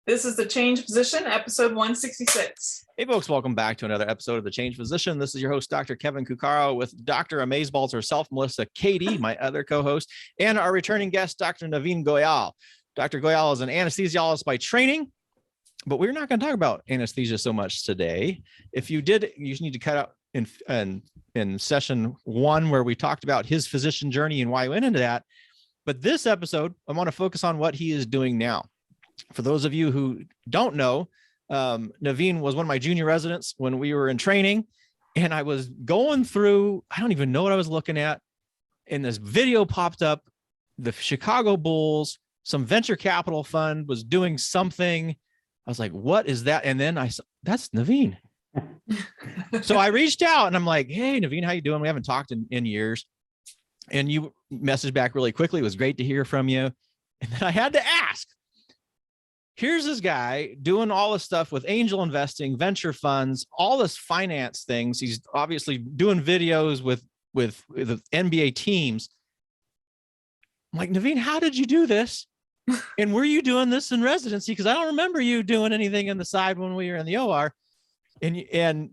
This is The Change Position, episode 166. Hey folks, welcome back to another episode of The Change Position. This is your host, Dr. Kevin Cuccaro, with Dr. Amazeballs herself, Melissa Katie, my other co-host, and our returning guest, Dr. Navin Goyal. Dr. Goyal is an anesthesiologist by training, but we're not going to talk about anesthesia so much today. If you did, you need to cut out in session one where we talked about his physician journey and why he went into that. But this episode, I want to focus on what he is doing now. For those of you who don't know, Navin was one of my junior residents when we were in training, and I was going through, I don't even know what I was looking at, and this video popped up. The Chicago Bulls, some venture capital fund was doing something. I was like, what is that? And then I saw, that's Navin. So I reached out and I'm like, hey, Navin, how you doing? We haven't talked in years. And you messaged back really quickly. It was great to hear from you. And then I had to ask, here's this guy doing all this stuff with angel investing, venture funds, all this finance things. He's obviously doing videos with NBA teams. I'm like, Navin, how did you do this? And were you doing this in residency? Because I don't remember you doing anything on the side when we were in the OR. And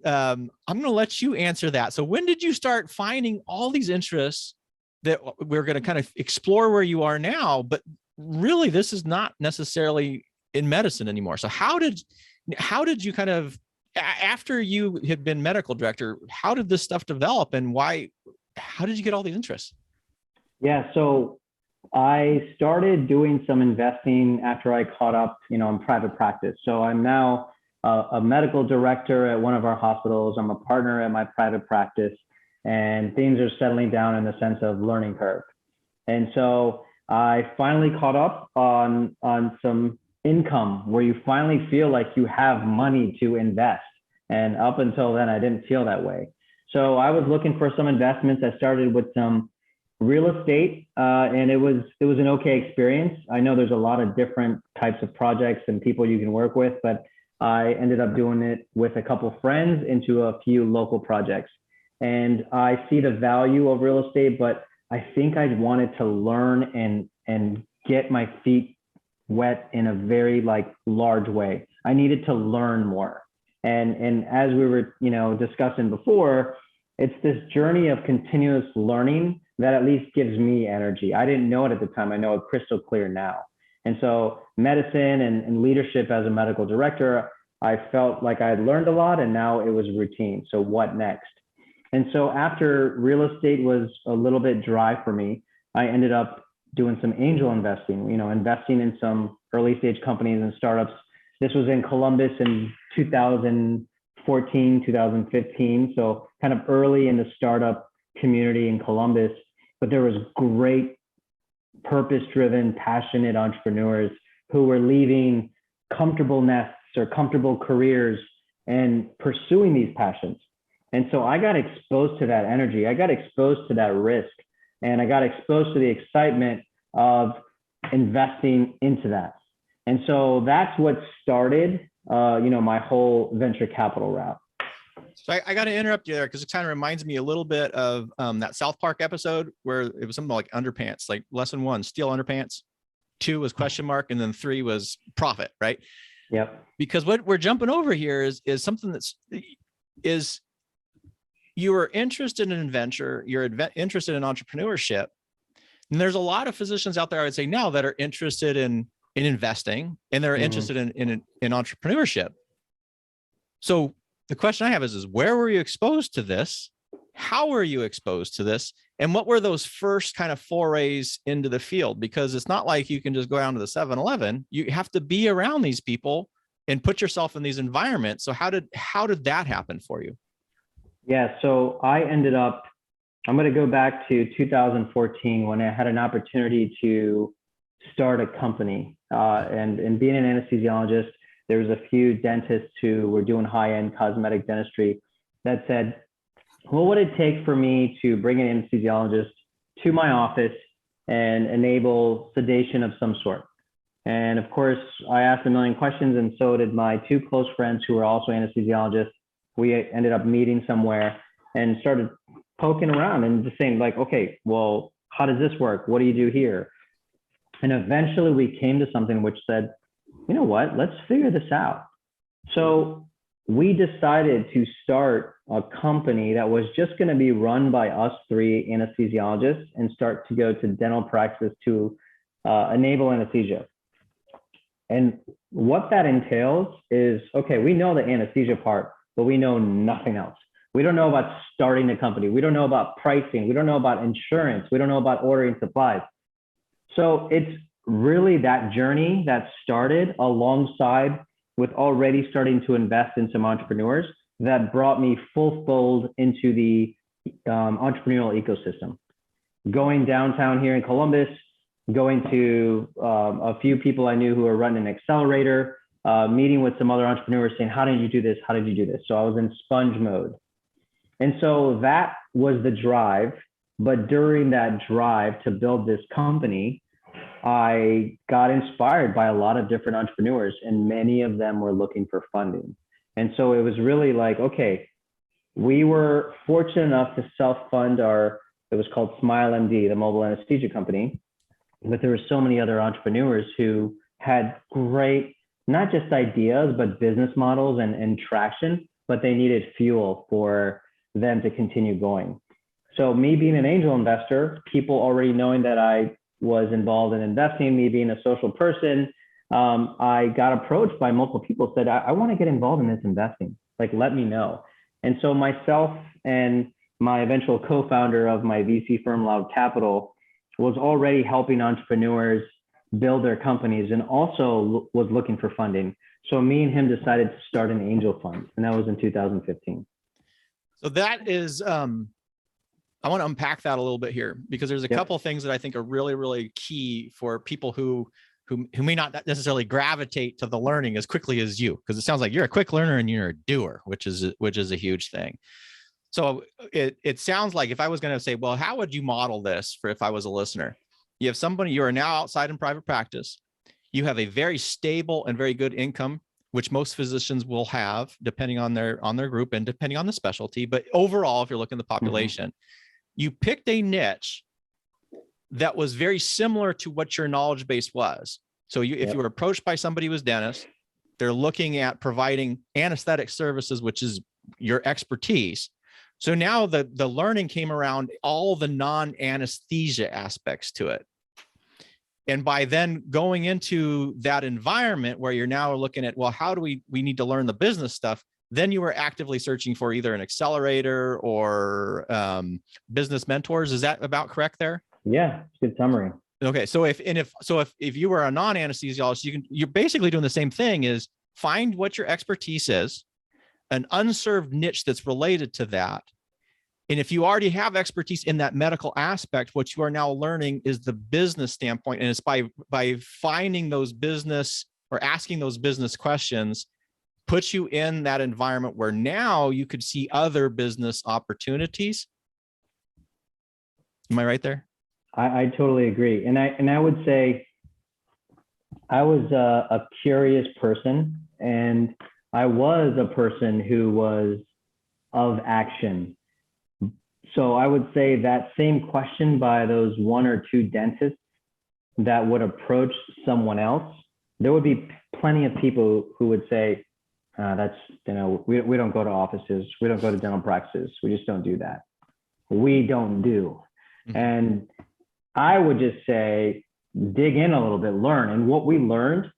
I'm going to let you answer that. So when did you start finding all these interests that we're going to kind of explore where you are now? But really, this is not necessarily in medicine anymore. So how did you kind of, after you had been medical director, how did this stuff develop, and how did you get all these interests? Yeah, so I started doing some investing after I caught up, in private practice. So I'm now a medical director at one of our hospitals. I'm a partner at my private practice, and things are settling down in the sense of learning curve. And so I finally caught up on some income where you finally feel like you have money to invest. And up until then, I didn't feel that way. So I was looking for some investments. I started with some real estate, and it was an okay experience. I know there's a lot of different types of projects and people you can work with, but I ended up doing it with a couple of friends into a few local projects. And I see the value of real estate, but I think I wanted to learn and get my feet wet in a very large way. I needed to learn more. And as we were, discussing before, it's this journey of continuous learning that at least gives me energy. I didn't know it at the time. I know it crystal clear now. And so medicine and leadership as a medical director, I felt like I had learned a lot, and now it was routine. So what next? And so after real estate was a little bit dry for me, I ended up doing some angel investing, investing in some early stage companies and startups. This was in Columbus in 2014, 2015. So kind of early in the startup community in Columbus, but there was great purpose-driven, passionate entrepreneurs who were leaving comfortable nests or comfortable careers and pursuing these passions. And so I got exposed to that energy. I got exposed to that risk, and I got exposed to the excitement of investing into that. And so that's what started, my whole venture capital route. So I got to interrupt you there because it kind of reminds me a little bit of that South Park episode where it was something like underpants, like lesson 1, steal underpants, 2 was question mark, and then 3 was profit, right? Yep. Because what we're jumping over here is something is you are interested in venture, you're interested in entrepreneurship. And there's a lot of physicians out there, I would say now, that are interested in investing, and they're interested in entrepreneurship. So the question I have is where were you exposed to this? How were you exposed to this? And what were those first kind of forays into the field? Because it's not like you can just go down to the 7-Eleven. You have to be around these people and put yourself in these environments. So how did that happen for you? Yeah, so I ended up, I'm going to go back to 2014 when I had an opportunity to start a company. And being an anesthesiologist, there was a few dentists who were doing high-end cosmetic dentistry that said, what would it take for me to bring an anesthesiologist to my office and enable sedation of some sort? And of course, I asked a million questions, and so did my 2 close friends who were also anesthesiologists. We ended up meeting somewhere and started poking around and just saying okay, well, how does this work? What do you do here? And eventually we came to something which said, you know what, let's figure this out. So we decided to start a company that was just going to be run by us three anesthesiologists and start to go to dental practice to enable anesthesia. And what that entails is, okay, we know the anesthesia part, but we know nothing else. We don't know about starting a company. We don't know about pricing. We don't know about insurance. We don't know about ordering supplies. So it's really that journey that started alongside with already starting to invest in some entrepreneurs that brought me full fold into the entrepreneurial ecosystem. Going downtown here in Columbus, going to a few people I knew who were running an accelerator, meeting with some other entrepreneurs saying, how did you do this? How did you do this? So I was in sponge mode. And so that was the drive. But during that drive to build this company, I got inspired by a lot of different entrepreneurs, and many of them were looking for funding. And so it was really like, okay, we were fortunate enough to self-fund it was called SmileMD, the mobile anesthesia company. But there were so many other entrepreneurs who had great, not just ideas, but business models and traction, but they needed fuel for them to continue going. So me being an angel investor, people already knowing that I was involved in investing, me being a social person, I got approached by multiple people, said, I want to get involved in this investing, like, let me know. And so myself and my eventual co-founder of my VC firm, Loud Capital, was already helping entrepreneurs build their companies and also was looking for funding. So me and him decided to start an angel fund, and that was in 2015. So that is, I want to unpack that a little bit here, because there's a couple of things that I think are really, really key for people who may not necessarily gravitate to the learning as quickly as you, because it sounds like you're a quick learner and you're a doer, which is a huge thing. So it sounds like, if I was going to say, well, how would you model this for if I was a listener? You have somebody, you are now outside in private practice. You have a very stable and very good income, which most physicians will have, depending on their group and depending on the specialty. But overall, if you're looking at the population, you picked a niche that was very similar to what your knowledge base was. So if you were approached by somebody who was dentist, they're looking at providing anesthetic services, which is your expertise. So now the learning came around all the non-anesthesia aspects to it. And by then going into that environment where you're now looking at, well, how do we need to learn the business stuff? Then you were actively searching for either an accelerator or business mentors. Is that about correct there? Yeah, good summary. Okay, so if you were a non-anesthesiologist, you're basically doing the same thing: is find what your expertise is, an unserved niche that's related to that. And if you already have expertise in that medical aspect, what you are now learning is the business standpoint. And it's by finding those business or asking those business questions, puts you in that environment where now you could see other business opportunities. Am I right there? I totally agree. And I would say I was a curious person, and I was a person who was of action. So I would say that same question by those one or two dentists that would approach someone else, there would be plenty of people who would say, that's, we don't go to offices. We don't go to dental practices. We just don't do that. We don't do. Mm-hmm. And I would just say, dig in a little bit, learn. And what we learned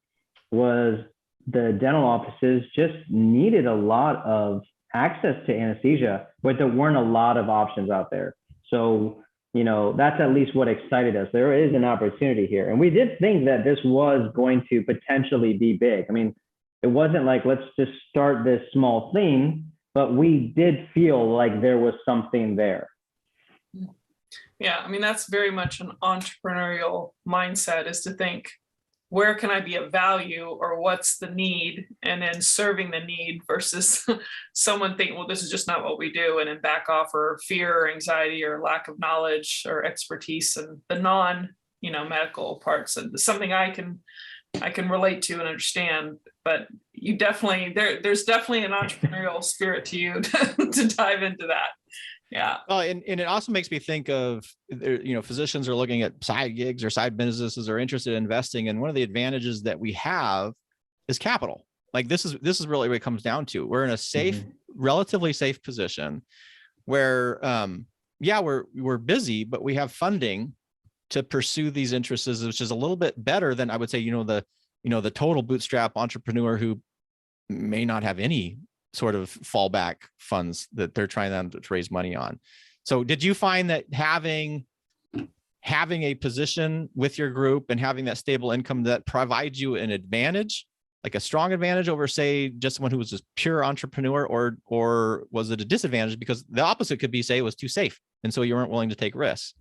was the dental offices just needed a lot of access to anesthesia, but there weren't a lot of options out there. So, that's at least what excited us. There is an opportunity here. And we did think that this was going to potentially be big. I mean, it wasn't like, let's just start this small thing, but we did feel like there was something there. Yeah, I mean, that's very much an entrepreneurial mindset, is to think, where can I be of value, or what's the need, and then serving the need versus someone thinking, well, this is just not what we do, and then back off, or fear or anxiety or lack of knowledge or expertise and the medical parts. And something I can relate to and understand. But you definitely, there's definitely an entrepreneurial spirit to you to dive into that. Yeah. Well, and it also makes me think of, physicians are looking at side gigs or side businesses, are interested in investing. And one of the advantages that we have is capital. Like this is really what it comes down to. We're in a safe, relatively safe position where, yeah, we're busy, but we have funding to pursue these interests, which is a little bit better than I would say, the total bootstrap entrepreneur who may not have any sort of fallback funds that they're trying to raise money on. So did you find that having a position with your group and having that stable income that provides you an advantage, like a strong advantage over, say, just someone who was a pure entrepreneur, or was it a disadvantage because the opposite could be, say, it was too safe and so you weren't willing to take risks?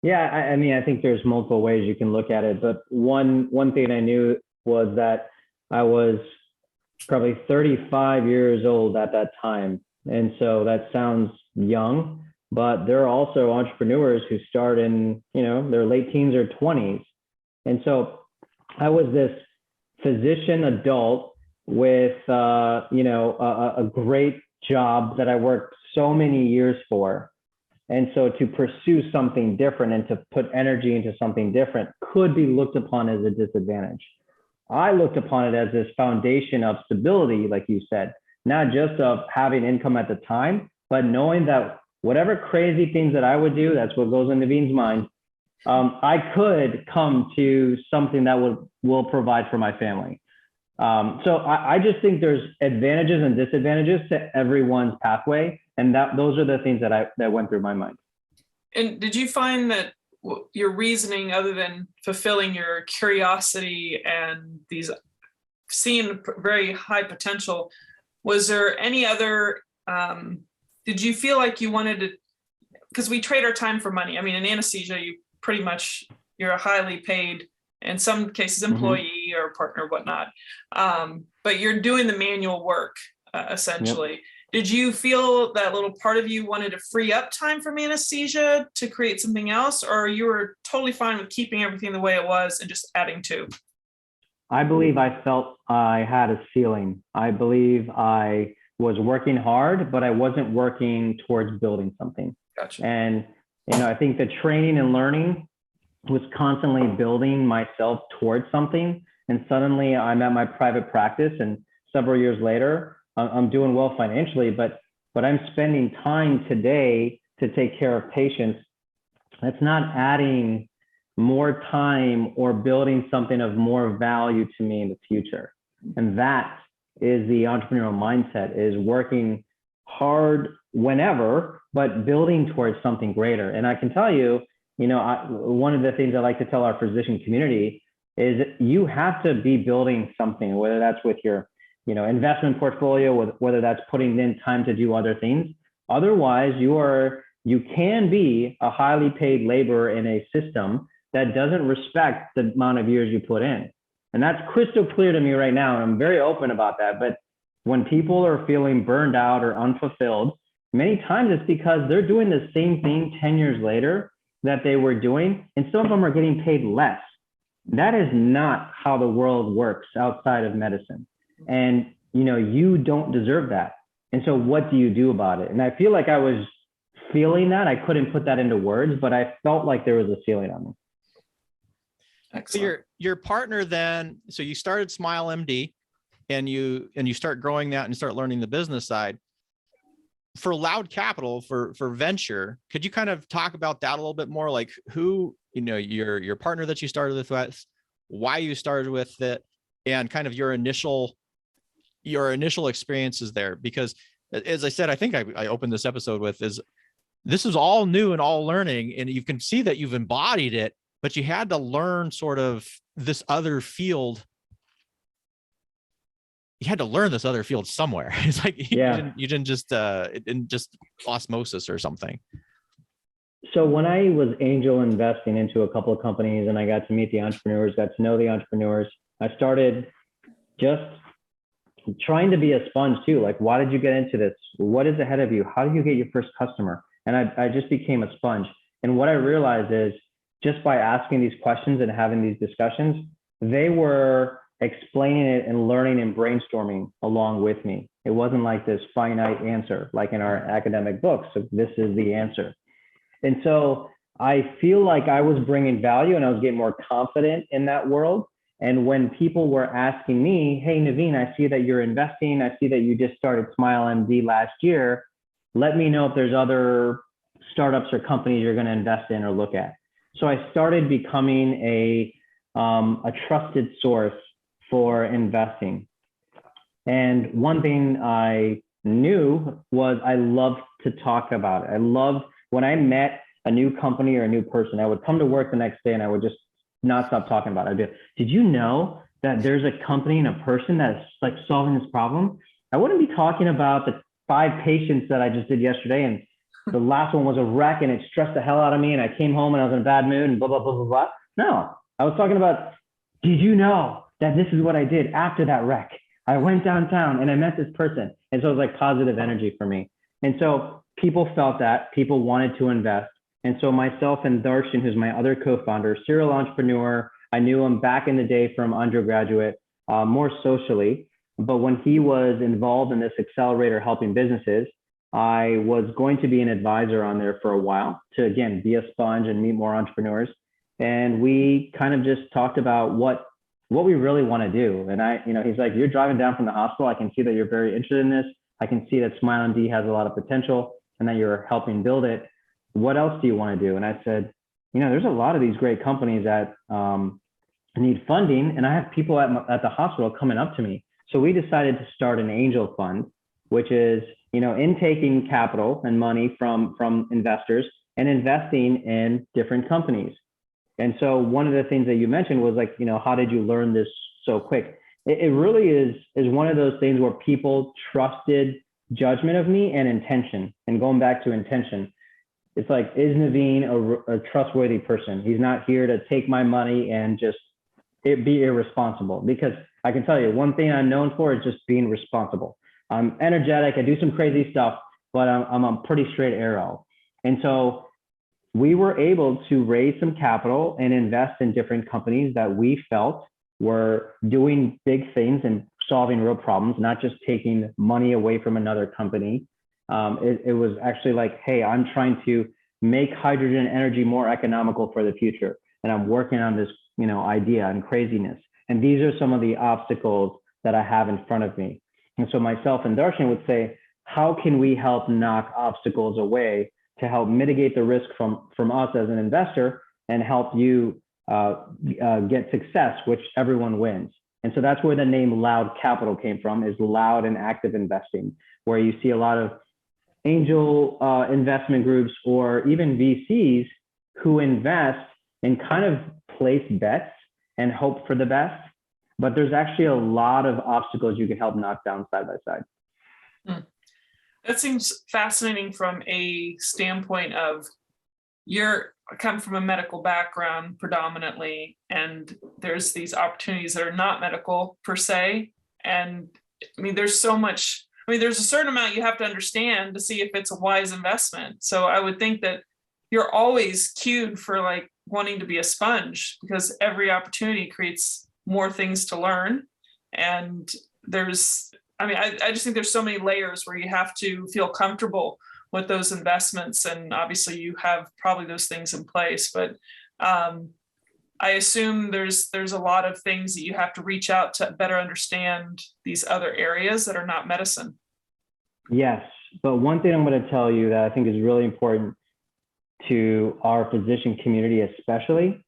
Yeah, I mean, I think there's multiple ways you can look at it, but one thing I knew was that I was probably 35 years old at that time. And so that sounds young, but there are also entrepreneurs who start in, their late teens or 20s. And so I was this physician adult with, a great job that I worked so many years for. And so to pursue something different and to put energy into something different could be looked upon as a disadvantage. I looked upon it as this foundation of stability, like you said, not just of having income at the time, but knowing that whatever crazy things that I would do, that's what goes in Navin's mind, I could come to something that will provide for my family. So I just think there's advantages and disadvantages to everyone's pathway. And those are the things that went through my mind. And did you find that your reasoning, other than fulfilling your curiosity and these seeing very high potential, was there any other, did you feel like you wanted to, because we trade our time for money. I mean, in anesthesia, you're a highly paid, in some cases, employee or partner, whatnot. But you're doing the manual work, essentially. Yep. Did you feel that little part of you wanted to free up time from anesthesia to create something else, or you were totally fine with keeping everything the way it was and just adding to? I believe I felt I had a ceiling. I believe I was working hard, but I wasn't working towards building something. Gotcha. And, I think the training and learning was constantly building myself towards something. And suddenly I'm at my private practice, and several years later, I'm doing well financially, but I'm spending time today to take care of patients. That's not adding more time or building something of more value to me in the future. And that is the entrepreneurial mindset, is working hard whenever, but building towards something greater. And I can tell you, one of the things I like to tell our physician community is you have to be building something, whether that's with your investment portfolio, whether that's putting in time to do other things. Otherwise, you can be a highly paid laborer in a system that doesn't respect the amount of years you put in. And that's crystal clear to me right now. And I'm very open about that. But when people are feeling burned out or unfulfilled, many times it's because they're doing the same thing 10 years later that they were doing, and some of them are getting paid less. That is not how the world works outside of medicine. And, you don't deserve that. And so what do you do about it? And I feel like I was feeling that. I couldn't put that into words, but I felt like there was a ceiling on me. Excellent. So your partner then, so you started SmileMD and you start growing that and start learning the business side. For Loud Capital, for venture, could you kind of talk about that a little bit more? Like who, your partner that you started with, why you started with it, and kind of your initial experiences there? Because as I said, I think I opened this episode with this is all new and all learning, and you can see that you've embodied it, but you had to learn sort of this other field. You had to learn this other field somewhere. It's like you didn't just osmosis or something. So when I was angel investing into a couple of companies and I got to meet the entrepreneurs, got to know the entrepreneurs, I started just trying to be a sponge too. Like, why did you get into this? What is ahead of you? How did you get your first customer? And I just became a sponge. And what I realized is just by asking these questions and having these discussions, they were explaining it and learning and brainstorming along with me. It wasn't like this finite answer, like in our academic books, so this is the answer. And so I feel like I was bringing value and I was getting more confident in that world. And when people were asking me, hey, Navin, I see that you're investing. I see that you just started SmileMD last year. Let me know if there's other startups or companies you're going to invest in or look at. So I started becoming a trusted source for investing. And one thing I knew was I loved to talk about it. I loved when I met a new company or a new person, I would come to work the next day and I would just not stop talking about it. I'd be like, did you know that there's a company and a person that's like solving this problem? I wouldn't be talking about the 5 patients that I just did yesterday, and the last one was a wreck and it stressed the hell out of me, and I came home and I was in a bad mood and blah, blah, blah, blah, blah. No, I was talking about, did you know that this is what I did after that wreck? I went downtown and I met this person. And so it was like positive energy for me. And so people felt that, people wanted to invest. And so myself and Darshan, who's my other co-founder, serial entrepreneur, I knew him back in the day from undergraduate, more socially. But when he was involved in this accelerator helping businesses, I was going to be an advisor on there for a while to, again, be a sponge and meet more entrepreneurs. And we kind of just talked about what we really want to do. And he's like, you're driving down from the hospital. I can see that you're very interested in this. I can see that SmileMD has a lot of potential and that you're helping build it. What else do you want to do? And I said, there's a lot of these great companies that need funding, and I have people at the hospital coming up to me. So we decided to start an angel fund, which is, intaking capital and money from investors and investing in different companies. And so one of the things that you mentioned was like, how did you learn this so quick? It really is one of those things where people trusted judgment of me and intention. And going back to intention, it's like, is Navin a trustworthy person? He's not here to take my money and just be irresponsible. Because I can tell you, one thing I'm known for is just being responsible. I'm energetic, I do some crazy stuff, but I'm a pretty straight arrow. And so we were able to raise some capital and invest in different companies that we felt were doing big things and solving real problems, not just taking money away from another company. It was actually like, hey, I'm trying to make hydrogen energy more economical for the future. And I'm working on this, idea and craziness. And these are some of the obstacles that I have in front of me. And so myself and Darshan would say, how can we help knock obstacles away to help mitigate the risk from us as an investor and help you get success, which everyone wins. And so that's where the name Loud Capital came from, is loud and active investing, where you see a lot of angel investment groups or even VCs who invest and kind of place bets and hope for the best. But there's actually a lot of obstacles you can help knock down side by side. That seems fascinating from a standpoint of I come from a medical background predominantly, and there's these opportunities that are not medical per se. And there's so much, there's a certain amount you have to understand to see if it's a wise investment. So I would think that you're always cued for like wanting to be a sponge, because every opportunity creates more things to learn. And I just think there's so many layers where you have to feel comfortable with those investments. And obviously you have probably those things in place, but I assume there's a lot of things that you have to reach out to better understand these other areas that are not medicine. Yes, but one thing I'm going to tell you that I think is really important to our physician community especially,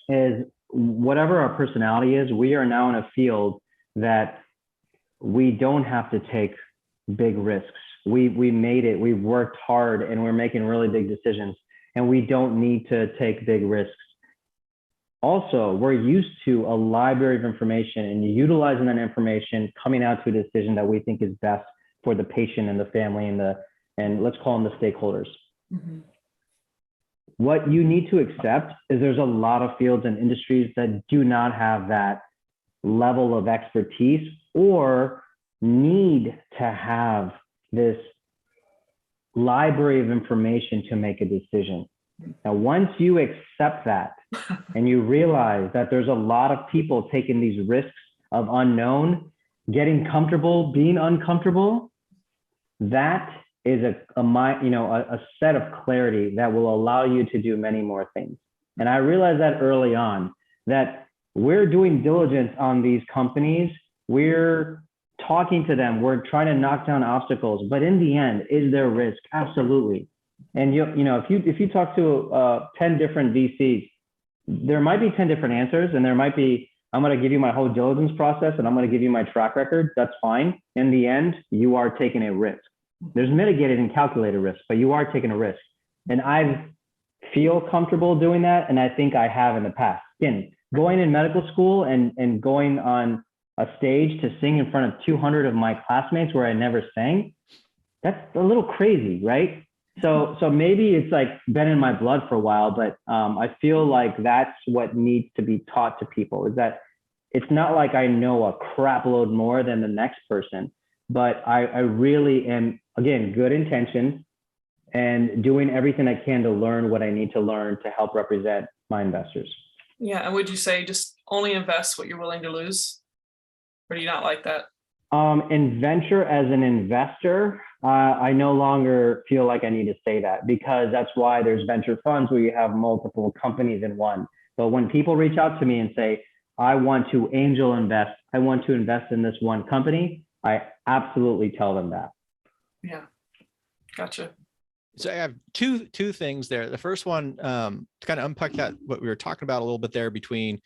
is whatever our personality is, we are now in a field that we don't have to take big risks. We made it, we've worked hard, and we're making really big decisions, and we don't need to take big risks. Also, we're used to a library of information and utilizing that information, coming out to a decision that we think is best for the patient and the family and let's call them the stakeholders. What you need to accept is there's a lot of fields and industries that do not have that level of expertise or need to have this library of information to make a decision. Now, once you accept that and you realize that there's a lot of people taking these risks of unknown, getting comfortable, being uncomfortable, that is a set of clarity that will allow you to do many more things. And I realized that early on, that we're doing diligence on these companies. We're talking to them. We're trying to knock down obstacles. But in the end, is there risk? Absolutely. And if you talk to 10 different VCs, there might be 10 different answers, and there might be, I'm going to give you my whole diligence process and I'm going to give you my track record. That's fine. In the end, you are taking a risk. There's mitigated and calculated risk, but you are taking a risk. And I feel comfortable doing that. And I think I have in the past. Again, going in medical school and going on a stage to sing in front of 200 of my classmates where I never sang, that's a little crazy, right? So maybe it's like been in my blood for a while, but I feel like that's what needs to be taught to people, is that it's not like I know a crap load more than the next person, but I really am, again, good intentions and doing everything I can to learn what I need to learn to help represent my investors. Yeah. And would you say just only invest what you're willing to lose? Or do you not like that? In venture as an investor, I no longer feel like I need to say that, because that's why there's venture funds where you have multiple companies in one. But when people reach out to me and say, I want to angel invest, I want to invest in this one company, I absolutely tell them that. Yeah. Gotcha. So I have two things there. The first one, to kind of unpack that, what we were talking about a little bit there between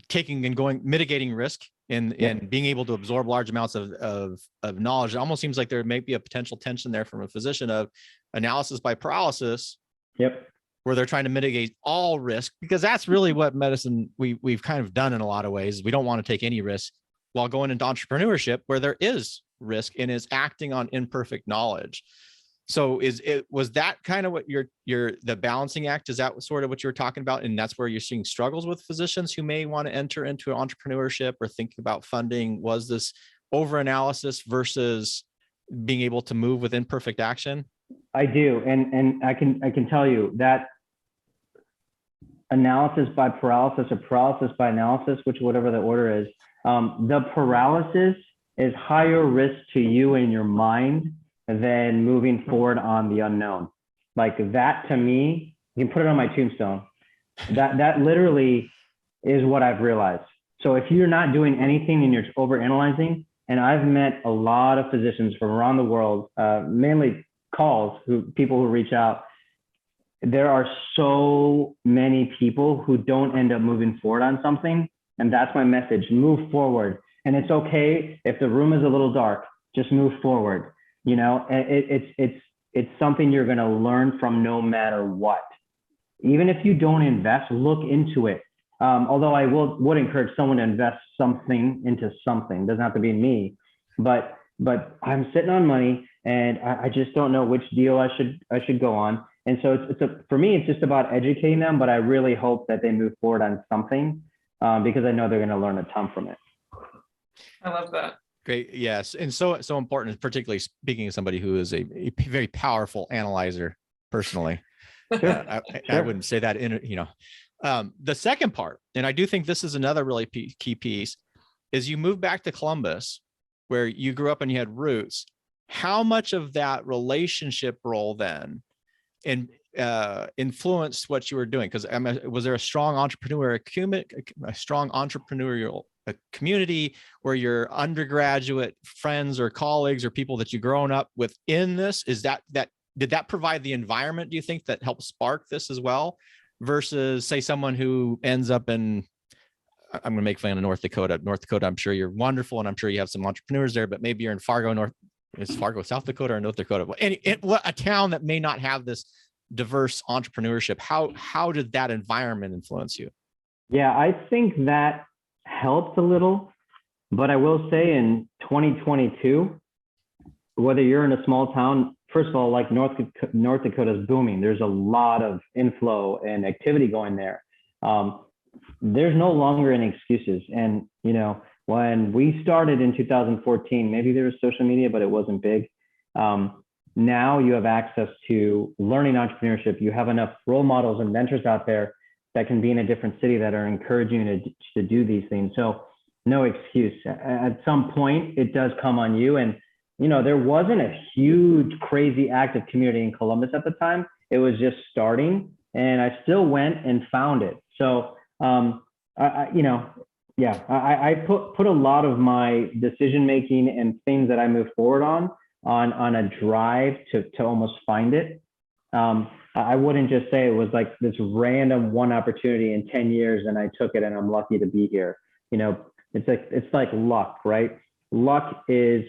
taking and going, mitigating risk and being able to absorb large amounts of knowledge. It almost seems like there may be a potential tension there from a physician of analysis by paralysis. Yep. Where they're trying to mitigate all risk, because that's really what medicine we've kind of done in a lot of ways. We don't want to take any risk, while going into entrepreneurship where there is risk and is acting on imperfect knowledge. So was that kind of what the balancing act? Is that sort of what you're talking about? And that's where you're seeing struggles with physicians who may want to enter into entrepreneurship or think about funding? Was this over analysis versus being able to move with imperfect action? I do. And I can tell you that analysis by paralysis or paralysis by analysis, whatever the order is, the paralysis is higher risk to you in your mind than moving forward on the unknown. Like that, to me, you can put it on my tombstone. That literally is what I've realized. So if you're not doing anything and you're overanalyzing, and I've met a lot of physicians from around the world, mainly people who reach out. There are so many people who don't end up moving forward on something. And that's my message: move forward. And it's okay if the room is a little dark, just move forward. You know, it's something you're going to learn from no matter what. Even if you don't invest, look into it. Although I would encourage someone to invest something into something. It doesn't have to be me, but I'm sitting on money and I just don't know which deal I should go on. And so for me, it's just about educating them, but I really hope that they move forward on something because I know they're going to learn a ton from it. I love that. Great. Yes. And so important, particularly speaking of somebody who is a very powerful analyzer personally. Sure. I wouldn't say that the second part, and I do think this is another really key piece, is you move back to Columbus where you grew up and you had roots. How much of that relationship role then influenced what you were doing? Because was there a strong entrepreneurial community where your undergraduate friends or colleagues or people that you've grown up with in this? Did that provide the environment, do you think, that helped spark this as well? Versus say someone who ends up in, I'm going to make fun of North Dakota. North Dakota, I'm sure you're wonderful and I'm sure you have some entrepreneurs there, but maybe you're in South Dakota or North Dakota? A town that may not have this diverse entrepreneurship. How did that environment influence you? Yeah, I think that helped a little, but I will say in 2022, whether you're in a small town, first of all, like North Dakota is booming. There's a lot of inflow and activity going there. There's no longer any excuses. And, when we started in 2014, maybe there was social media, but it wasn't big. Now you have access to learning entrepreneurship. You have enough role models and mentors out there that can be in a different city that are encouraging you to do these things. So no excuse. At some point, it does come on you. And, there wasn't a huge, crazy active community in Columbus at the time. It was just starting, and I still went and found it. So I put a lot of my decision making and things that I move forward on a drive to almost find it. I wouldn't just say it was like this random one opportunity in 10 years and I took it and I'm lucky to be here. It's like luck, right? Luck is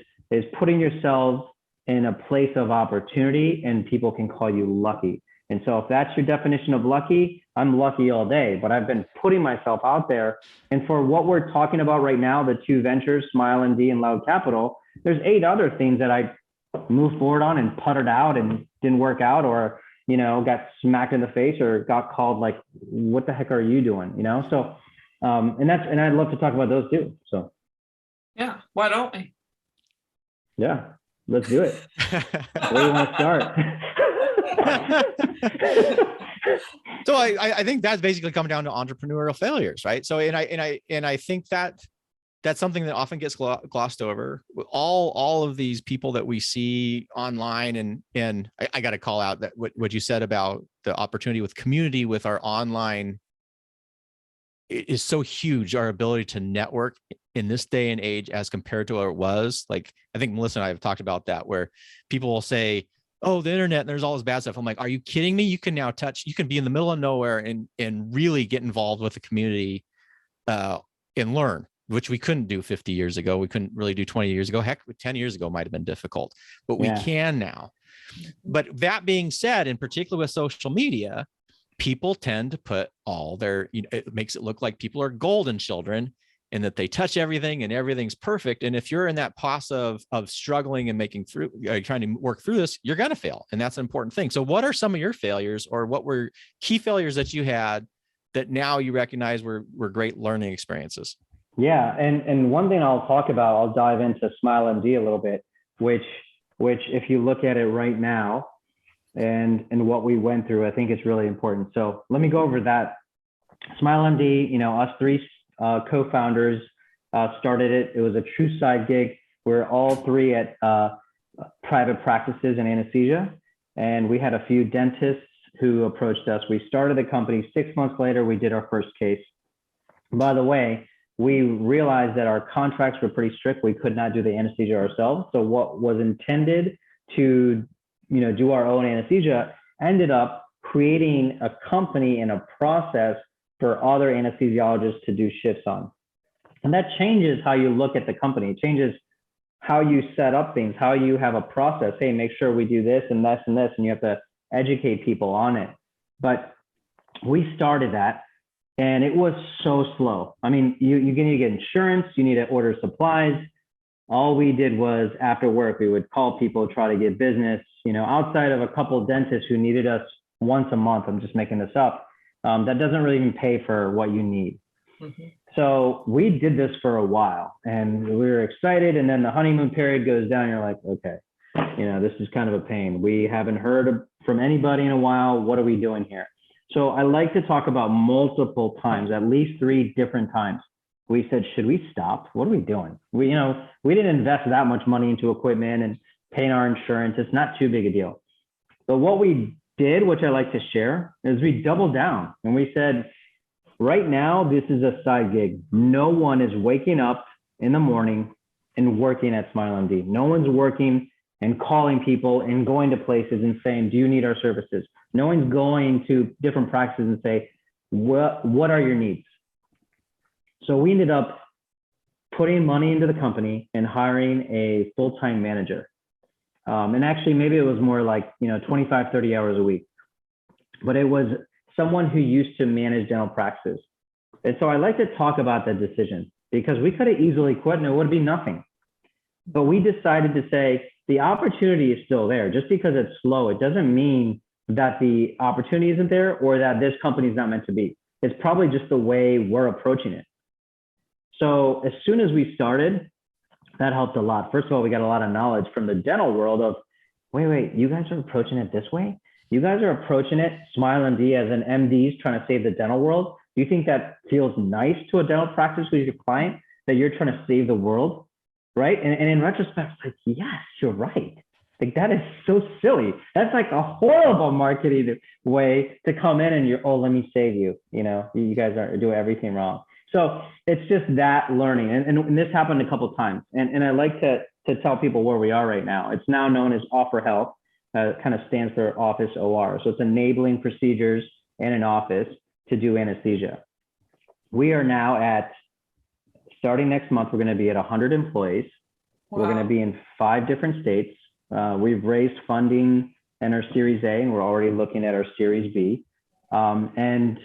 putting yourself in a place of opportunity and people can call you lucky. And so if that's your definition of lucky, I'm lucky all day, but I've been putting myself out there. And for what we're talking about right now, the 2 ventures, SmileMD and Loud Capital, there's 8 other things that I moved forward on and puttered out and didn't work out, or, got smacked in the face or got called like, what the heck are you doing? So, and I'd love to talk about those too. So yeah, why don't we? Yeah, let's do it. Where do you want to start? So I think that's basically come down to entrepreneurial failures, right? So and I think that's something that often gets glossed over. All of these people that we see online, and I got to call out that what you said about the opportunity with community with our online is so huge. Our ability to network in this day and age as compared to what it was. Like, I think Melissa and I have talked about that, where people will say, oh, the internet, and there's all this bad stuff. I'm like, are you kidding me? You can now you can be in the middle of nowhere and really get involved with the community and learn, which we couldn't do 50 years ago. We couldn't really do 20 years ago. Heck, 10 years ago might've been difficult, but we can now. But that being said, in particular with social media, people tend to put all their, it makes it look like people are golden children and that they touch everything and everything's perfect. And if you're in that process of struggling and making through, trying to work through this, you're going to fail. And that's an important thing. So what are some of your failures, or what were key failures that you had that now you recognize were great learning experiences? Yeah. And one thing I'll talk about, I'll dive into SmileMD a little bit, which if you look at it right now and what we went through, I think it's really important. So let me go over that. SmileMD, us 3 co-founders started it. It was a true side gig. We're all 3 at private practices in anesthesia. And we had a few dentists who approached us. We started the company. 6 months later, we did our first case. By the way, we realized that our contracts were pretty strict. We could not do the anesthesia ourselves. So what was intended to, do our own anesthesia ended up creating a company and a process for other anesthesiologists to do shifts on. And that changes how you look at the company. It changes how you set up things, how you have a process. Hey, make sure we do this and this and this, and you have to educate people on it. But we started that, and it was so slow. I mean, you need to get insurance, you need to order supplies. All we did was, after work, we would call people, try to get business, outside of a couple of dentists who needed us once a month. I'm just making this up. That doesn't really even pay for what you need. Mm-hmm. So we did this for a while and we were excited. And then the honeymoon period goes down. You're like, okay, this is kind of a pain. We haven't heard from anybody in a while. What are we doing here? So I like to talk about multiple times, at least 3 different times. We said, should we stop? What are we doing? We didn't invest that much money into equipment and paying our insurance. It's not too big a deal. But what we did, which I like to share, is we doubled down and we said, right now, this is a side gig. No one is waking up in the morning and working at SmileMD. No one's working and calling people and going to places and saying, do you need our services? No one's going to different practices and say, what are your needs? So we ended up putting money into the company and hiring a full-time manager. And actually, maybe it was more like, 25, 30 hours a week. But it was someone who used to manage dental practices. And so I like to talk about that decision, because we could have easily quit and it would be nothing. But we decided to say the opportunity is still there. Just because it's slow, it doesn't mean that the opportunity isn't there or that this company is not meant to be. It's probably just the way we're approaching it. So as soon as we started, that helped a lot. First of all, we got a lot of knowledge from the dental world of, wait, you guys are approaching it this way? You guys are approaching it, SmileMD, as an MD's trying to save the dental world. Do you think that feels nice to a dental practice with your client, that you're trying to save the world, right? And in retrospect, it's like, yes, you're right. Like, that is so silly. That's like a horrible marketing way to come in and you're, oh, let me save you. You guys are doing everything wrong. So it's just that learning. And this happened a couple of times. And I like to tell people where we are right now. It's now known as Offer Health, kind of stands for Office OR. So it's enabling procedures in an office to do anesthesia. We are now starting next month, we're going to be at 100 employees. Wow. We're going to be in 5 different states. We've raised funding in our Series A, and we're already looking at our Series B. And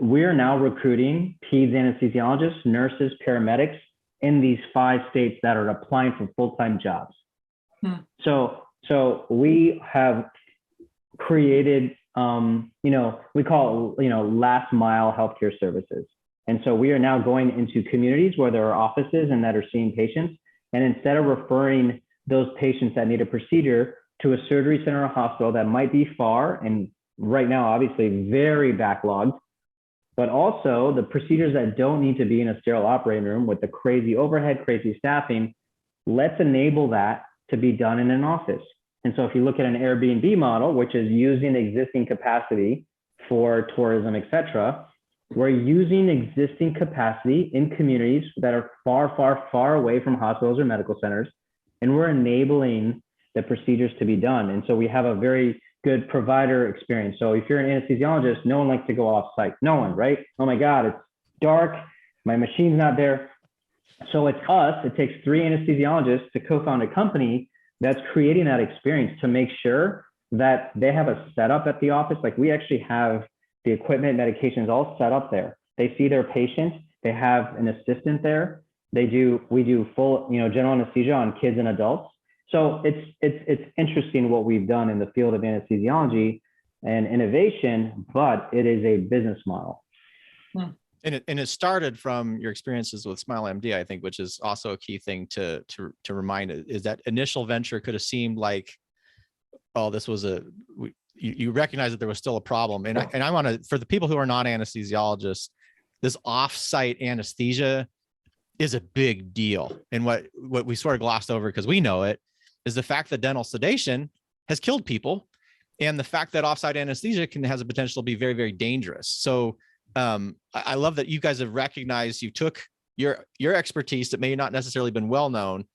we are now recruiting peds anesthesiologists, nurses, paramedics in these 5 states that are applying for full-time jobs. So we have created, we call it, last mile healthcare services. And so we are now going into communities where there are offices and that are seeing patients. And instead of referring those patients that need a procedure to a surgery center or hospital that might be far and right now, obviously very backlogged, but also the procedures that don't need to be in a sterile operating room with the crazy overhead, crazy staffing, let's enable that to be done in an office. And so if you look at an Airbnb model, which is using existing capacity for tourism, et cetera, we're using existing capacity in communities that are far, far, far away from hospitals or medical centers, and we're enabling the procedures to be done. And so we have a very good provider experience. So if you're an anesthesiologist, no one likes to go off site. No one, right? Oh my God, it's dark. My machine's not there. So it's us. It takes 3 anesthesiologists to co-found a company that's creating that experience to make sure that they have a setup at the office. Like we actually have the equipment, medications all set up there. They see their patient. They have an assistant there. We do full, general anesthesia on kids and adults. So it's interesting what we've done in the field of anesthesiology and innovation, but it is a business model. And it started from your experiences with SmileMD, I think, which is also a key thing to remind, is that initial venture could have seemed like, oh, this was you recognize that there was still a problem. And I want to, for the people who are not anesthesiologists, this off-site anesthesia is a big deal. And what we sort of glossed over, because we know it, is the fact that dental sedation has killed people, and the fact that off-site anesthesia has a potential to be very, very dangerous. So I love that you guys have recognized, you took your expertise that may not necessarily been well known,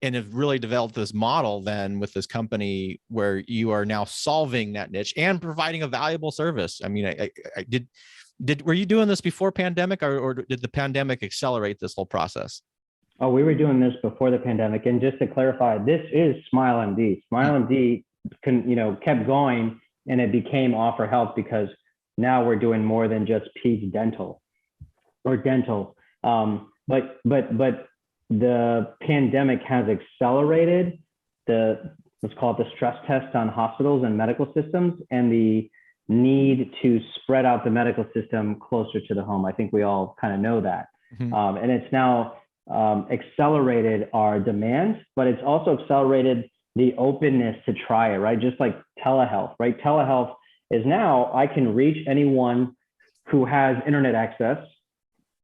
and have really developed this model then with this company where you are now solving that niche and providing a valuable service. I mean, were you doing this before pandemic, or did the pandemic accelerate this whole process? Oh, we were doing this before the pandemic. And just to clarify, this is SmileMD. SmileMD kept going, and it became Offer Health because now we're doing more than just peds dental or dental. But the pandemic has accelerated let's call it the stress test on hospitals and medical systems, and the need to spread out the medical system closer to the home. I think we all kind of know that. And it's now accelerated our demand, but it's also accelerated the openness to try it, right? Just like telehealth, right? Telehealth is now I can reach anyone who has internet access,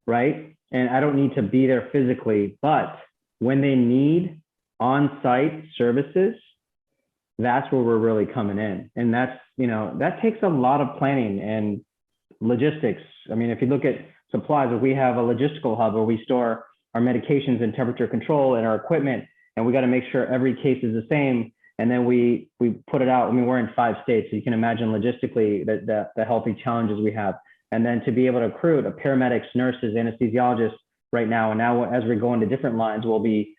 right? And I don't need to be there physically, but when they need on-site services, that's where we're really coming in. And that's, that takes a lot of planning and logistics. I mean, if you look at supplies, we have a logistical hub where we store our medications and temperature control and our equipment, and we got to make sure every case is the same. And then we put it out. I mean, we're in 5 states, so you can imagine logistically the healthy challenges we have. And then to be able to recruit a paramedics, nurses, anesthesiologists right now. And now as we go into different lines, we'll be,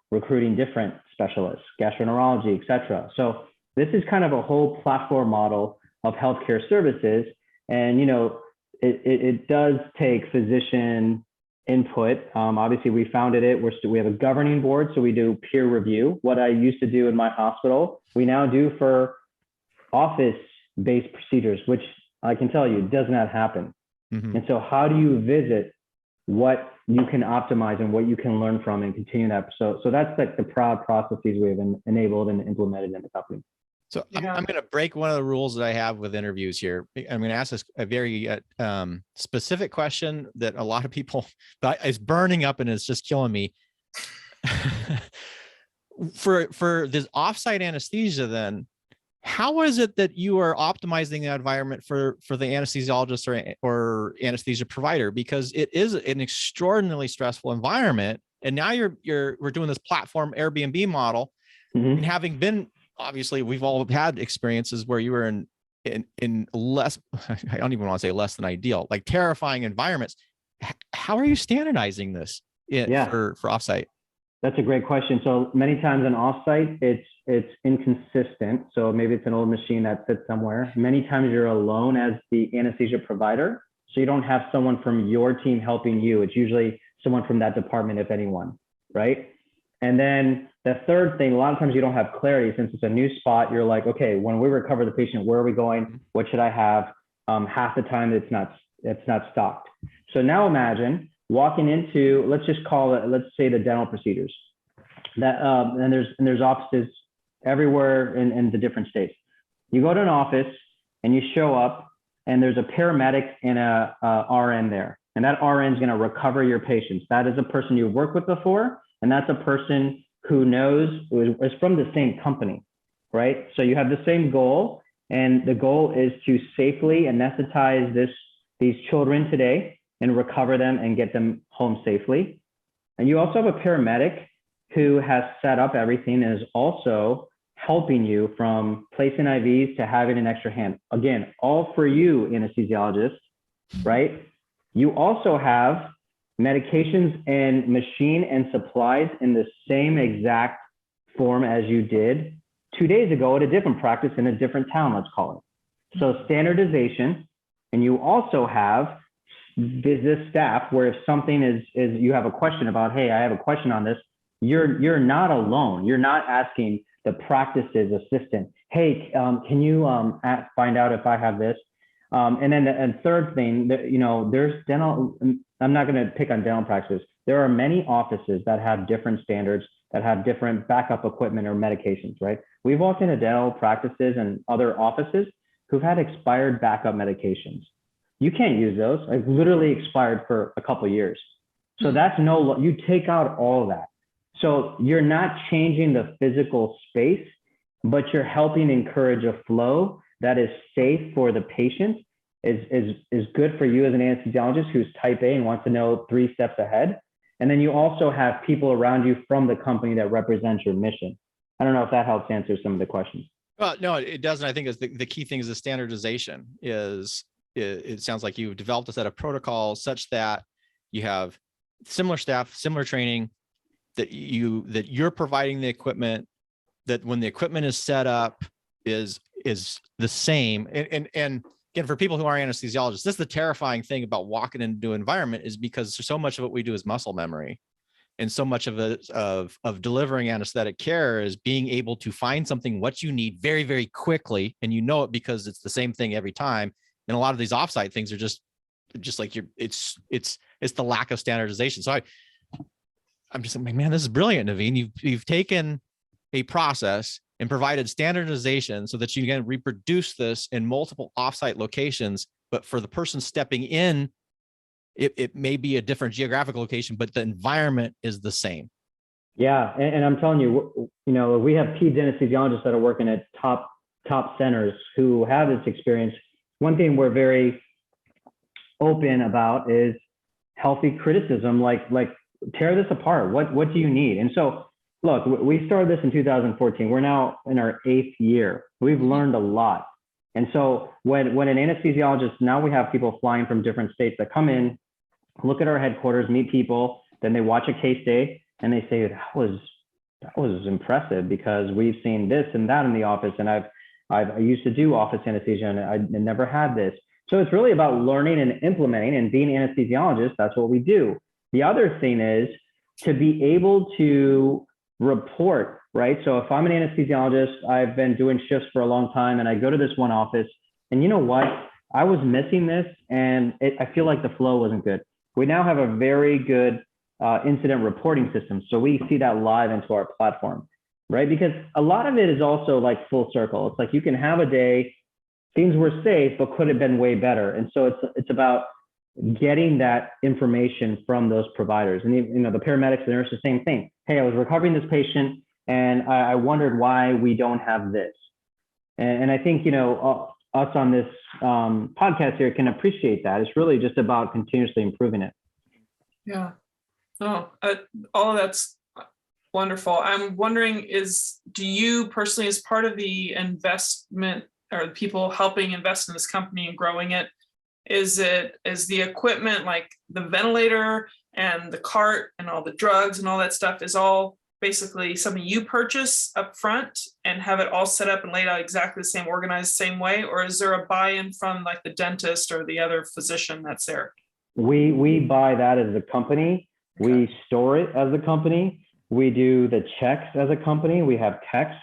recruiting different specialists, gastroenterology, et cetera. So this is kind of a whole platform model of healthcare services. And, it does take physician input. Obviously, we founded it. We have a governing board, so we do peer review. What I used to do in my hospital, we now do for office-based procedures, which I can tell you does not happen. And so how do you visit what you can optimize and what you can learn from and continue that? So that's like the proud processes we have enabled and implemented in the company. So I'm going to break one of the rules that I have with interviews here. I'm going to ask a very specific question that a lot of people is burning up and it's just killing me. For this offsite anesthesia, then, How is it that you are optimizing the environment for the anesthesiologist or anesthesia provider? Because it is an extraordinarily stressful environment. And now we're doing this platform Airbnb model, and having been, obviously, we've all had experiences where you were in less, I don't even want to say less than ideal, like terrifying environments. How are you standardizing this for offsite? That's a great question. So many times on offsite, it's inconsistent. So maybe it's an old machine that sits somewhere. Many times you're alone as the anesthesia provider. So you don't have someone from your team helping you. It's usually someone from that department, if anyone, right? And then the third thing, a lot of times you don't have clarity since it's a new spot. You're like, okay, when we recover the patient, where are we going? What should I have? Half the time it's not stocked. So now imagine walking into, let's just call it, let's say the dental procedures. And there's offices everywhere in the different states. You go to an office and you show up, and there's a paramedic and a RN there, and that RN is going to recover your patients. That is a person you've worked with before, and that's a person who is from the same company, right? So you have the same goal, and the goal is to safely anesthetize these children today and recover them and get them home safely. And you also have a paramedic who has set up everything and is also helping you from placing IVs to having an extra hand. Again, all for you, anesthesiologist, right? You also have medications and machine and supplies in the same exact form as you did 2 days ago at a different practice in a different town, let's call it. So standardization, and you also have this staff where if something is you have a question about, hey, I have a question on this, you're not alone. You're not asking the practice's assistant, hey, can you find out if I have this? And then the third thing, that, there's dental, I'm not going to pick on dental practices. There are many offices that have different standards, that have different backup equipment or medications, right? We've walked into dental practices and other offices who've had expired backup medications. You can't use those. Like literally expired for a couple of years. So that's you take out all of that. So you're not changing the physical space, but you're helping encourage a flow that is safe for the patient, is good for you as an anesthesiologist who's type A and wants to know 3 steps ahead. And then you also have people around you from the company that represents your mission. I don't know if that helps answer some of the questions. Well, no, it doesn't. I think the key thing is the standardization. It sounds like you've developed a set of protocols such that you have similar staff, similar training, that you're providing the equipment, that when the equipment is set up is the same. And again, for people who are anesthesiologists, this is the terrifying thing about walking into an environment, is because so much of what we do is muscle memory. And so much of it of delivering anesthetic care is being able to find something, what you need very, very quickly. And you know it because it's the same thing every time. And a lot of these offsite things are just like it's the lack of standardization. So I'm just like, man, this is brilliant, Navin. You've taken a process and provided standardization so that you can reproduce this in multiple offsite locations. But for the person stepping in, it may be a different geographic location, but the environment is the same. Yeah, and I'm telling you, we have peds anesthesiologists that are working at top centers who have this experience. One thing we're very open about is healthy criticism, like tear this apart. What do you need? And so, look, we started this in 2014. We're now in our 8th year. We've learned a lot. And so when an anesthesiologist, now we have people flying from different states that come in, look at our headquarters, meet people, then they watch a case day and they say, that was impressive because we've seen this and that in the office. And I used to do office anesthesia and I never had this. So it's really about learning and implementing, and being anesthesiologists, that's what we do. The other thing is to be able to report, right? So if I'm an anesthesiologist, I've been doing shifts for a long time and I go to this one office and you know what? I was missing this and I feel like the flow wasn't good. We now have a very good incident reporting system. So we see that live into our platform, right? Because a lot of it is also like full circle. It's like you can have a day, things were safe, but could have been way better. And so it's about getting that information from those providers. And the paramedics, the nurses, the same thing. Hey, I was recovering this patient and I wondered why we don't have this. And I think, us on this podcast here can appreciate that. It's really just about continuously improving it. Yeah. Oh, all of that's wonderful. I'm wondering, do you personally, as part of the investment or people helping invest in this company and growing it, is the equipment like the ventilator and the cart and all the drugs and all that stuff is all basically something you purchase up front and have it all set up and laid out exactly the same, organized same way? Or is there a buy-in from like the dentist or the other physician that's there? We buy that as a company. Okay. We store it as a company. We do the checks as a company. We have techs,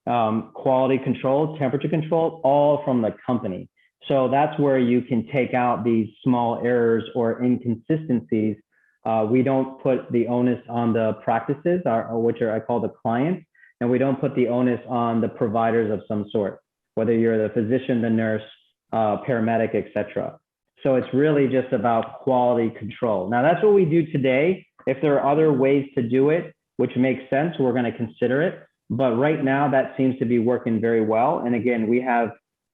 quality control, temperature control, all from the company. So that's where you can take out these small errors or inconsistencies. We don't put the onus on the practices, which I call the clients, and we don't put the onus on the providers of some sort, whether you're the physician, the nurse, paramedic, etc. So it's really just about quality control. Now that's what we do today. If there are other ways to do it, which makes sense, we're going to consider it. But right now that seems to be working very well. And again, we have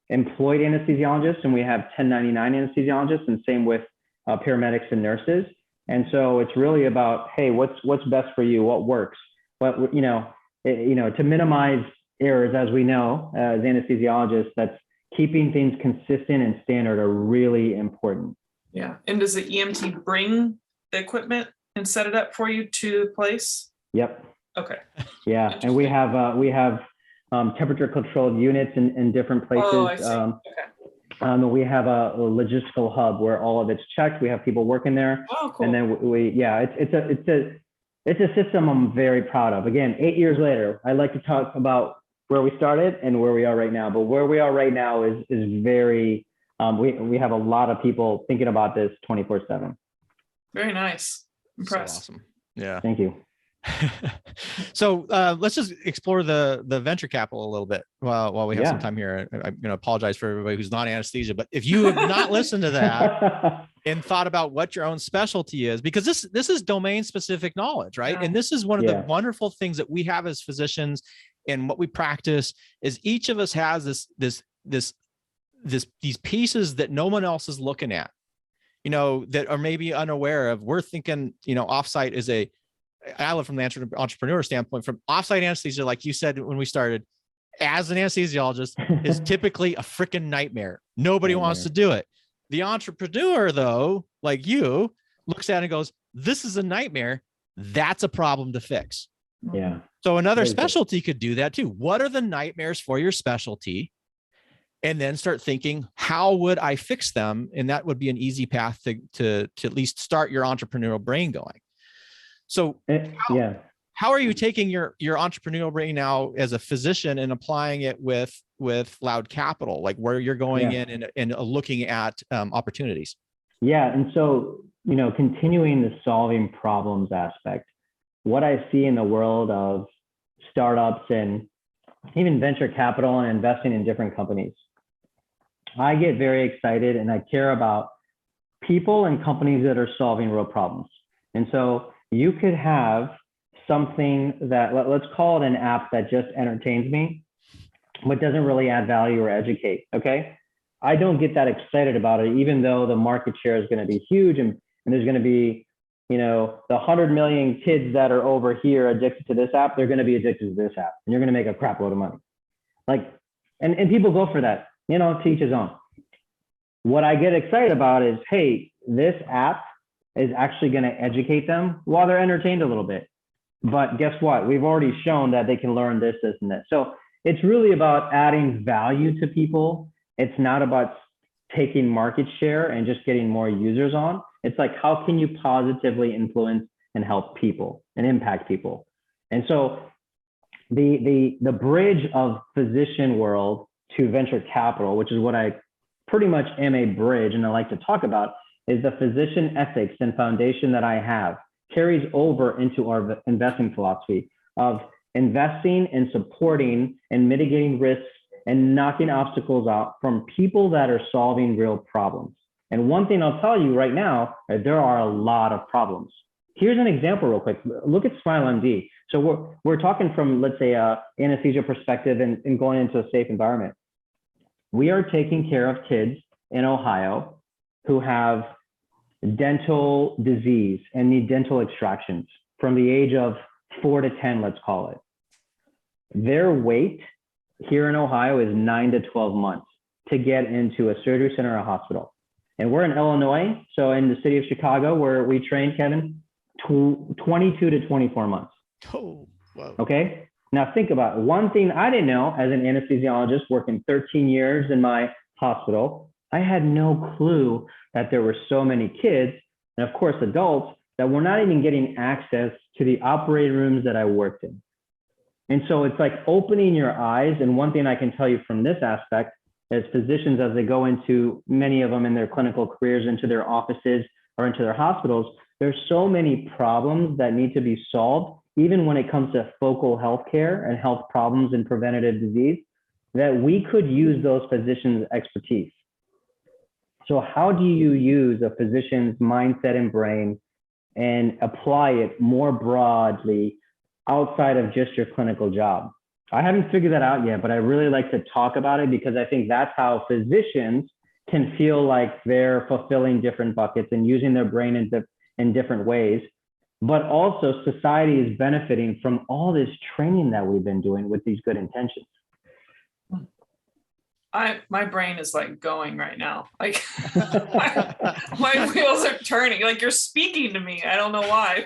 employed anesthesiologists and we have 1099 anesthesiologists, and same with paramedics and nurses. And so it's really about, hey, what's best for you? What works? But to minimize errors, as we know, as anesthesiologists, that's keeping things consistent and standard are really important. Yeah. And does the EMT bring the equipment and set it up for you to the place? Yep. Okay. Yeah. And we have temperature controlled units in different places. Oh, I see. Okay. We have a logistical hub where all of it's checked. We have people working there. Oh, cool. And then it's a system I'm very proud of. Again, 8 years later, I like to talk about where we started and where we are right now. But where we are right now is very, we have a lot of people thinking about this 24/7. Very nice. Impressed. So awesome. Yeah. Thank you. So let's just explore the venture capital a little bit while we have some time here. I'm going to apologize for everybody who's not anesthesia, but if you have not listened to that and thought about what your own specialty is, because this is domain specific knowledge, right? Yeah. And this is one of the wonderful things that we have as physicians and what we practice is each of us has these pieces that no one else is looking at, that are maybe unaware of. We're thinking, offsite is I live from the entrepreneur standpoint. From offsite anesthesia, like you said when we started, as an anesthesiologist, is typically a freaking nightmare. Nobody wants to do it. The entrepreneur, though, like you, looks at it and goes, "This is a nightmare. That's a problem to fix." Yeah. So another specialty could do that too. What are the nightmares for your specialty? And then start thinking, how would I fix them? And that would be an easy path to at least start your entrepreneurial brain going. So how are you taking your entrepreneurial brain now as a physician and applying it with Loud Capital, like where you're going in and looking at opportunities? Yeah. And so, continuing the solving problems aspect, what I see in the world of startups and even venture capital and investing in different companies, I get very excited and I care about people and companies that are solving real problems. And so you could have something that, let's call it an app that just entertains me, but doesn't really add value or educate, okay? I don't get that excited about it, even though the market share is going to be huge and there's going to be, the 100 million kids that are over here addicted to this app, they're going to be addicted to this app and you're going to make a crap load of money. And people go for that, to each his own. What I get excited about is, hey, this app is actually going to educate them while they're entertained a little bit. But guess what? We've already shown that they can learn this, this, and this. So it's really about adding value to people. It's not about taking market share and just getting more users on. It's like, how can you positively influence and help people and impact people? And so the bridge of physician world to venture capital, which is what I pretty much am a bridge and I like to talk about, is the physician ethics and foundation that I have carries over into our investing philosophy of investing and supporting and mitigating risks and knocking obstacles out from people that are solving real problems. And one thing I'll tell you right now, there are a lot of problems. Here's an example real quick. Look at SmileMD. So we're talking from, let's say, a anesthesia perspective and going into a safe environment. we are taking care of kids in Ohio who have dental disease and need dental extractions from the age of 4 to 10, let's call it. Their wait here in Ohio is 9 to 12 months to get into a surgery center or a hospital. And we're in Illinois, so in the city of Chicago, where we train, Kevin, 22 to 24 months. Oh, wow. Okay. Now think about it. One thing I didn't know as an anesthesiologist working 13 years in my hospital, I had no clue that there were so many kids, and of course adults, that were not even getting access to the operating rooms that I worked in. And so it's like opening your eyes. And one thing I can tell you from this aspect is physicians, as they go into, many of them in their clinical careers, into their offices or into their hospitals, there's so many problems that need to be solved, even when it comes to focal healthcare and health problems and preventative disease, that we could use those physicians' expertise. So how do you use a physician's mindset and brain and apply it more broadly outside of just your clinical job? I haven't figured that out yet, but I really like to talk about it because I think that's how physicians can feel like they're fulfilling different buckets and using their brain in different ways. But also society is benefiting from all this training that we've been doing with these good intentions. My brain is like going right now. Like my wheels are turning. Like you're speaking to me. I don't know why.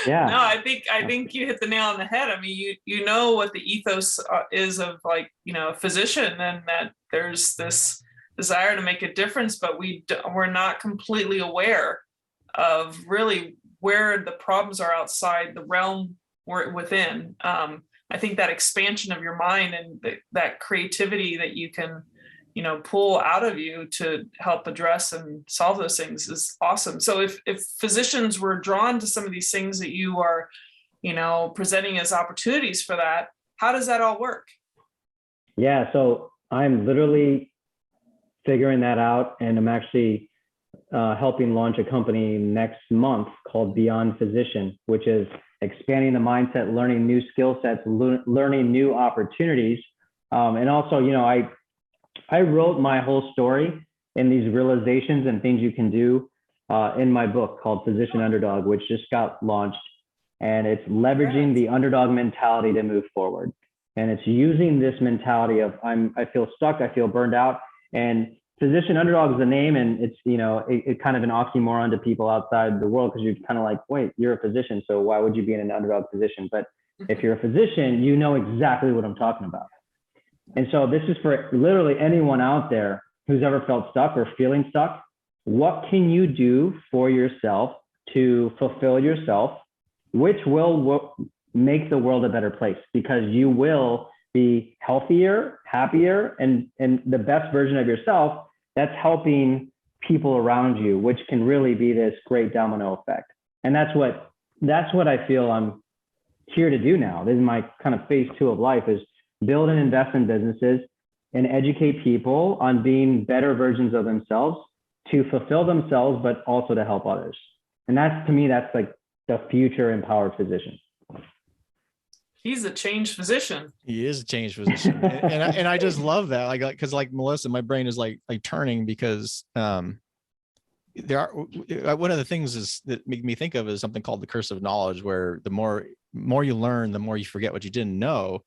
Yeah. No, I think you hit the nail on the head. I mean, you know what the ethos is of, like, you know, a physician, and that there's this desire to make a difference, but we're not completely aware of really where the problems are outside the realm we're within. I think that expansion of your mind and that creativity that you can, you know, pull out of you to help address and solve those things is awesome. So if physicians were drawn to some of these things that you are, you know, presenting as opportunities for that, how does that all work? Yeah, so I'm literally figuring that out, and I'm actually helping launch a company next month called Beyond Physician, which is expanding the mindset, learning new skill sets, learning new opportunities. And also, you know, I wrote my whole story in these realizations and things you can do in my book called Physician Underdog, which just got launched. And it's leveraging the underdog mentality to move forward. And it's using this mentality of I feel stuck, I feel burned out. And Physician Underdog is the name, and it's, you know, it kind of an oxymoron to people outside the world, because you're kind of like, wait, you're a physician, so why would you be in an underdog position? But if you're a physician, you know exactly what I'm talking about. And so this is for literally anyone out there who's ever felt stuck or feeling stuck. What can you do for yourself to fulfill yourself, which will make the world a better place, because you will be healthier, happier, and the best version of yourself that's helping people around you, which can really be this great domino effect. And that's what I feel I'm here to do now. This is my kind of phase 2 of life, is build and invest in businesses and educate people on being better versions of themselves to fulfill themselves, but also to help others. And that's, to me, that's like the future empowered physician. He's a changed physician. He is a changed physician. and I just love that. Like, cause like Melissa, my brain is like turning, because there are, one of the things is that make me think of is something called the curse of knowledge, where the more you learn, the more you forget what you didn't know.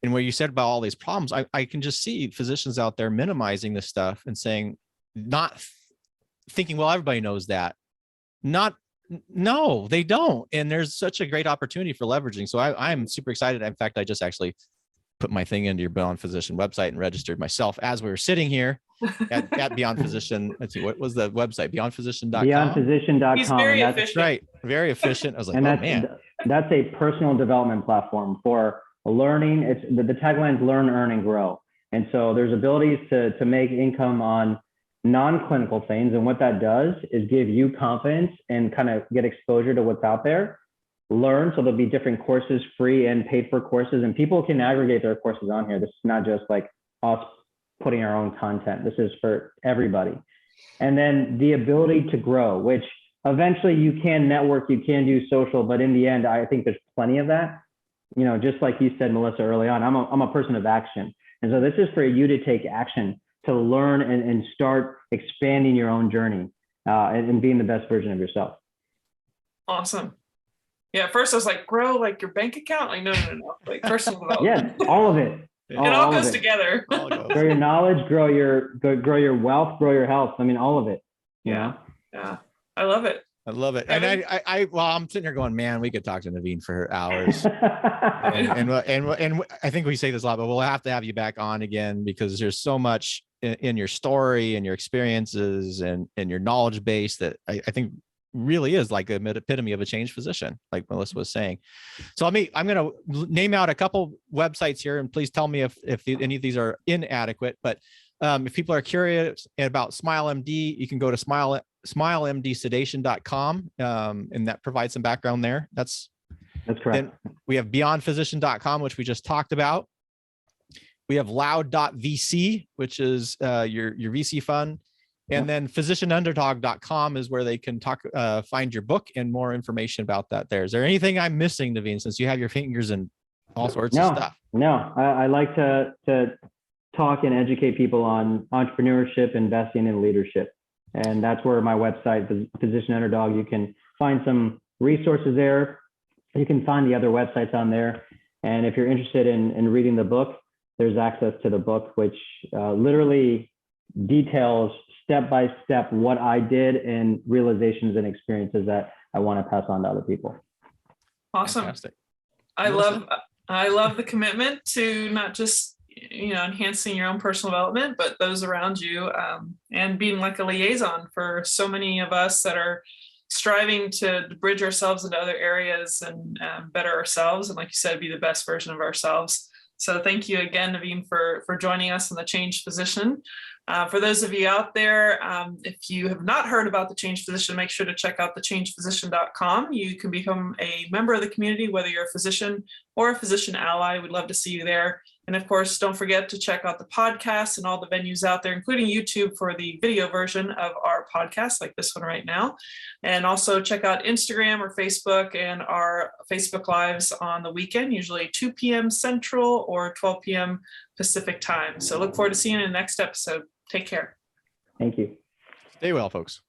And where you said about all these problems, I can just see physicians out there minimizing this stuff and saying, not thinking, well, everybody knows that. No, they don't. And there's such a great opportunity for leveraging. So I'm super excited. In fact, I just actually put my thing into your Beyond Physician website and registered myself as we were sitting here at Beyond Physician. Let's see, what was the website? BeyondPhysician.com. BeyondPhysician.com. He's very and efficient. Right. Very efficient. I was like, and oh man. That's a personal development platform for learning. It's the tagline is learn, earn, and grow. And so there's abilities to make income on non-clinical things. And what that does is give you confidence and kind of get exposure to what's out there. Learn. So there'll be different courses, free and paid for courses, and people can aggregate their courses on here. This is not just like us putting our own content. This is for everybody. And then the ability to grow, which eventually you can network, you can do social, but in the end, I think there's plenty of that. You know, just like you said, Melissa, early on, I'm a person of action. And so this is for you to take action, to learn and start expanding your own journey and being the best version of yourself. Awesome. Yeah, at first I was like, grow like your bank account. Like, no. Like personal development. Yes, all of it. It all goes together. Grow your knowledge, grow your wealth, grow your health. I mean, all of it. Yeah. I love it. I love it. And I'm sitting here going, man, we could talk to Navin for hours. and I think we say this a lot, but we'll have to have you back on again because there's so much in your story and your experiences and your knowledge base that I think really is like an epitome of a changed physician, like Melissa was saying. So I'm going to name out a couple websites here, and please tell me if any of these are inadequate. But if people are curious about SmileMD, you can go to SmileMDsedation.com, and that provides some background there. That's correct. Then we have BeyondPhysician.com, which we just talked about. We have Loud.vc, which is your VC fund. And then physicianunderdog.com is where they can find your book and more information about that there. Is there anything I'm missing, Navin, since you have your fingers in all sorts of stuff? No, I like to talk and educate people on entrepreneurship, investing, and leadership. And that's where my website, the Physician Underdog, you can find some resources there. You can find the other websites on there. And if you're interested in reading the book, there's access to the book, which literally details step by step what I did and realizations and experiences that I want to pass on to other people. Awesome. Fantastic. I love the commitment to not just enhancing your own personal development, but those around you, and being like a liaison for so many of us that are striving to bridge ourselves into other areas and better ourselves, and like you said, be the best version of ourselves. So thank you again, Navin, for joining us on the Changed Physician. For those of you out there, if you have not heard about the Changed Physician, make sure to check out thechangedphysician.com. You can become a member of the community, whether you're a physician or a physician ally. We'd love to see you there. And of course, don't forget to check out the podcast and all the venues out there, including YouTube for the video version of our podcast, like this one right now. And also check out Instagram or Facebook and our Facebook Lives on the weekend, usually 2 p.m. Central or 12 p.m. Pacific time. So look forward to seeing you in the next episode. Take care. Thank you. Stay well, folks.